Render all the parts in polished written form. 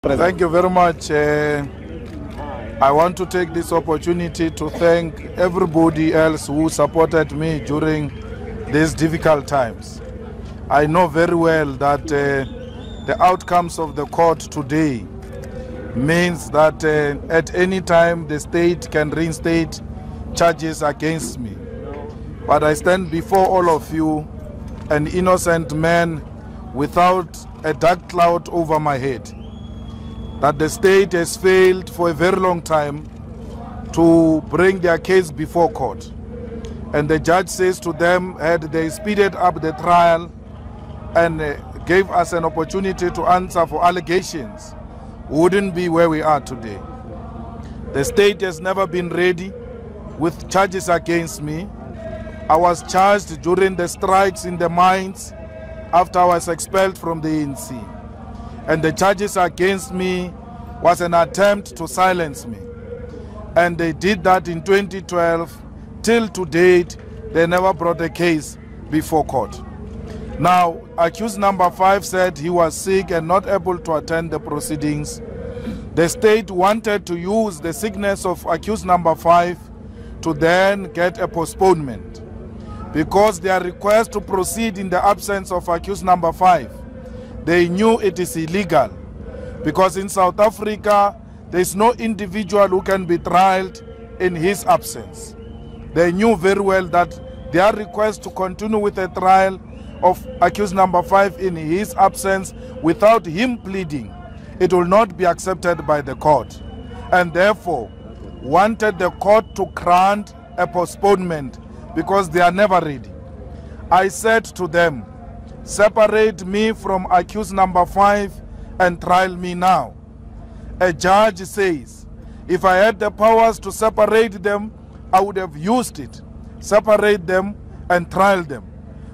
Thank you very much. I want to take this opportunity to thank everybody else who supported me during these difficult times. I know very well that the outcomes of the court today means that at any time the state can reinstate charges against me. But I stand before all of you, an innocent man without a dark cloud over my head, that the state has failed for a very long time to bring their case before court. And the judge says to them, had they speeded up the trial and gave us an opportunity to answer for allegations, we wouldn't be where we are today. The state has never been ready with charges against me. I was charged during the strikes in the mines after I was expelled from the ANC. And the charges against me was an attempt to silence me. And they did that in 2012. Till to date, they never brought a case before court. Now, accused number 5 said he was sick and not able to attend the proceedings. The state wanted to use the sickness of accused number 5 to then get a postponement, because their request to proceed in the absence of accused number 5, they knew it is illegal, because in South Africa there is no individual who can be trialed in his absence. They knew very well that their request to continue with the trial of accused number 5 in his absence without him pleading, it will not be accepted by the court, and therefore wanted the court to grant a postponement because they are never ready. I said to them, separate me from accused number 5 and trial me now. A judge says, if I had the powers to separate them, I would have used it. Separate them and trial them.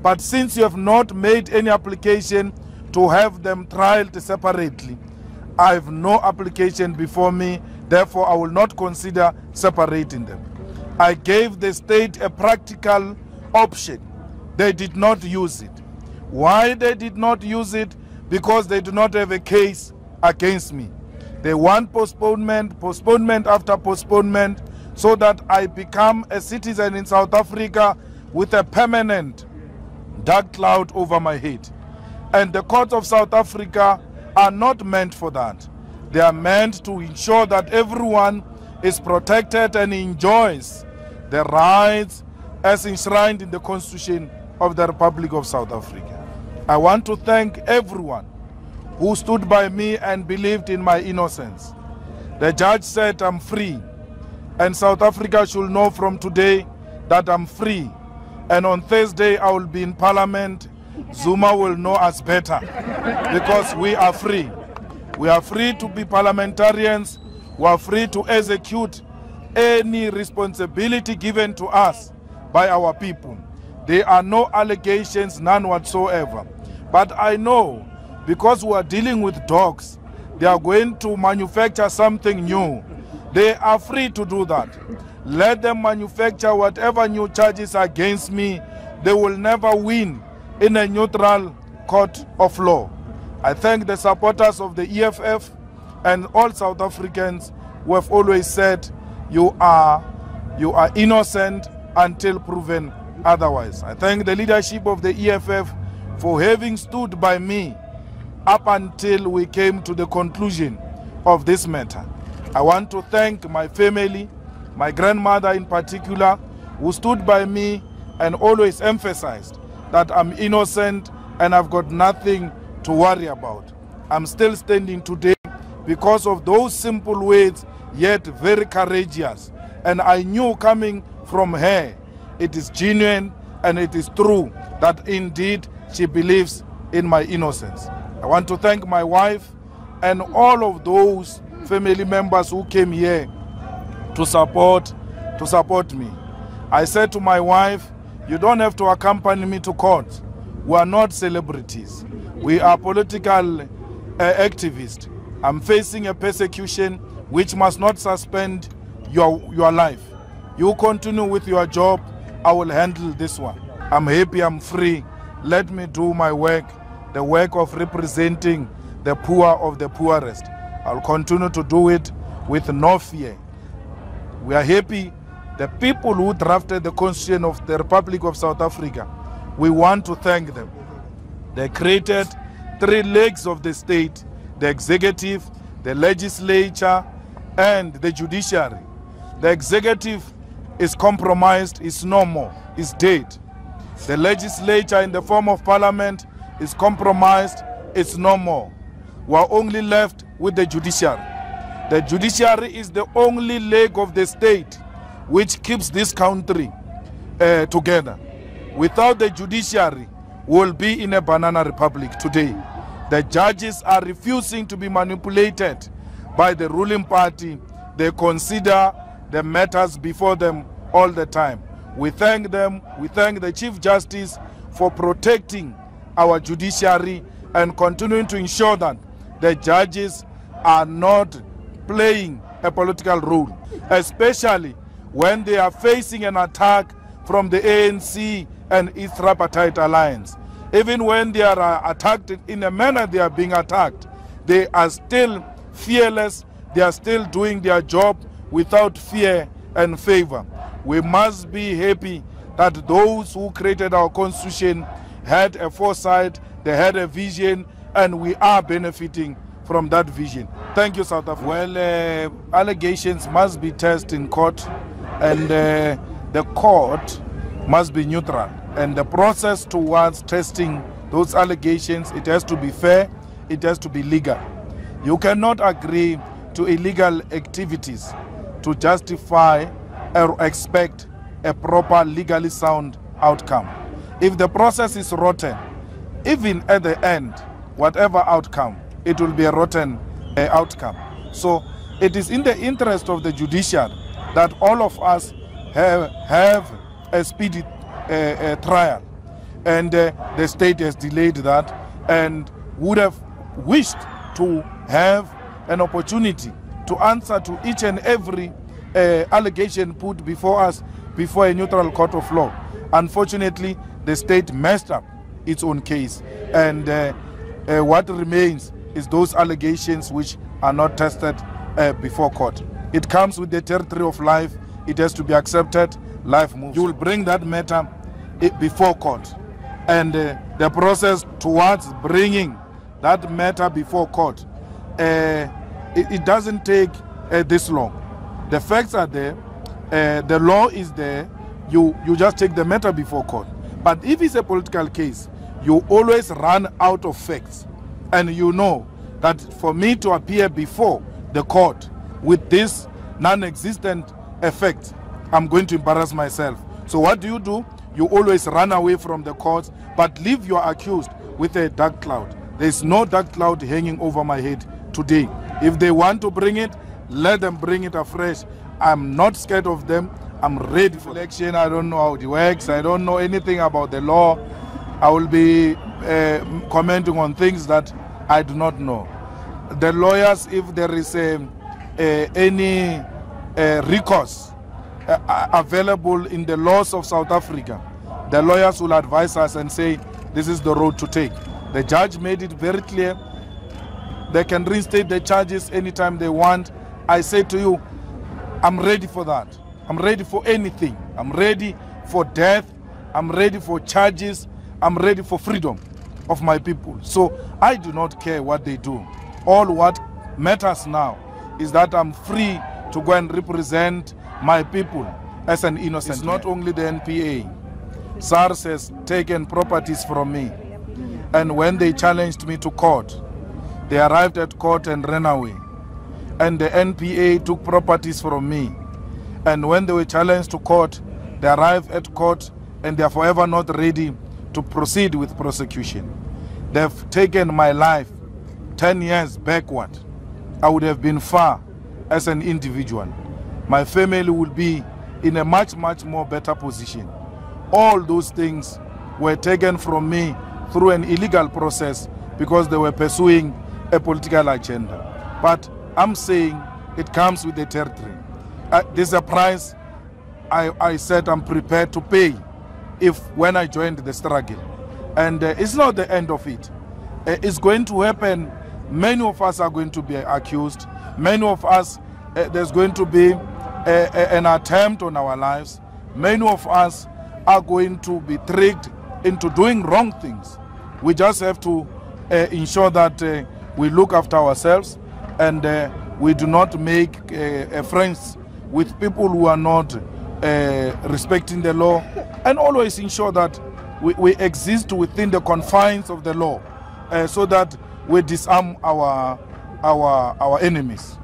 But since you have not made any application to have them trialed separately, I have no application before me, therefore I will not consider separating them. I gave the state a practical option. They did not use it. Why they did not use it? Because they do not have a case against me. They want postponement, postponement after postponement, so that I become a citizen in South Africa with a permanent dark cloud over my head. And the courts of South Africa are not meant for that. They are meant to ensure that everyone is protected and enjoys the rights as enshrined in the Constitution of the Republic of South Africa. I want to thank everyone who stood by me and believed in my innocence. The judge said I'm free, and South Africa should know from today that I'm free. And on Thursday I will be in Parliament. Zuma will know us better, because we are free. We are free to be parliamentarians. We are free to execute any responsibility given to us by our people. There are no allegations, none whatsoever. But I know, because we are dealing with dogs, they are going to manufacture something new. They are free to do that. Let them manufacture whatever new charges against me. They will never win in a neutral court of law. I thank the supporters of the EFF and all South Africans who have always said you are innocent until proven otherwise. I thank the leadership of the EFF for having stood by me up until we came to the conclusion of this matter. I want to thank my family, my grandmother in particular, who stood by me and always emphasized that I'm innocent and I've got nothing to worry about. I'm still standing today because of those simple words, yet very courageous. And I knew coming from her, it is genuine and it is true that indeed she believes in my innocence. I want to thank my wife and all of those family members who came here to support me. I said to my wife, you don't have to accompany me to court. We are not celebrities. We are political activists. I'm facing a persecution which must not suspend your life. You continue with your job. I will handle this one. I'm happy, I'm free. Let me do my work, the work of representing the poor of the poorest. I'll continue to do it with no fear. We are happy. The people who drafted the Constitution of the Republic of South Africa, we want to thank them. They created 3 legs of the state: the executive, the legislature, and the judiciary. The executive is compromised, is no more, is dead. The legislature in the form of parliament is compromised, it's no more. We're only left with the judiciary. The judiciary is the only leg of the state which keeps this country together. Without the judiciary, we'll be in a banana republic today. The judges are refusing to be manipulated by the ruling party. They consider the matters before them all the time. We thank them. We thank the Chief Justice for protecting our judiciary and continuing to ensure that the judges are not playing a political role, especially when they are facing an attack from the ANC and its tripartite alliance. Even when they are attacked in a manner they are being attacked, they are still fearless. They are still doing their job without fear and favor. We must be happy that those who created our constitution had a foresight, they had a vision, and we are benefiting from that vision. Thank you, South Africa. Well, allegations must be tested in court, and the court must be neutral. And the process towards testing those allegations, it has to be fair, it has to be legal. You cannot agree to illegal activities to justify or expect a proper legally sound outcome. If the process is rotten, even at the end, whatever outcome, it will be a rotten outcome. So it is in the interest of the judiciary that all of us have a speedy trial, and the state has delayed that and would have wished to have an opportunity to answer to each and every allegation put before us before a neutral court of law. Unfortunately, the state messed up its own case, and what remains is those allegations which are not tested before court. It comes with the territory of life. It has to be accepted. Life moves. You will bring that matter before court, and the process towards bringing that matter before court, it doesn't take this long. The facts are there, the law is there. You just take the matter before court. But if it's a political case, you always run out of facts, and you know that for me to appear before the court with this non-existent effect, I'm going to embarrass myself. So what do? You always run away from the court, but leave your accused with a dark cloud. There's no dark cloud hanging over my head today. If they want to bring it, let them bring it afresh. I'm not scared of them. I'm ready for election. I don't know how it works. I don't know anything about the law. I will be commenting on things that I do not know. The lawyers, if there is any recourse available in the laws of South Africa, the lawyers will advise us and say, this is the road to take. The judge made it very clear. They can reinstate the charges anytime they want. I say to you, I'm ready for that. I'm ready for anything. I'm ready for death. I'm ready for charges. I'm ready for freedom of my people. So I do not care what they do. All what matters now is that I'm free to go and represent my people as an innocent. It's not only the NPA. SARS has taken properties from me. And when they challenged me to court, they arrived at court and ran away. And the NPA took properties from me. And when they were challenged to court, they arrived at court and they are forever not ready to proceed with prosecution. They've taken my life 10 years backward. I would have been far as an individual. My family would be in a much, much more better position. All those things were taken from me through an illegal process because they were pursuing a political agenda. But I'm saying it comes with the territory. This is a price I said I'm prepared to pay when I joined the struggle. And it's not the end of it. It's going to happen Many of us are going to be accused. Many of us, there's going to be an attempt on our lives. Many of us are going to be tricked into doing wrong things. We just have to ensure that we look after ourselves and we do not make friends with people who are not respecting the law, and always ensure that we exist within the confines of the law so that we disarm our enemies.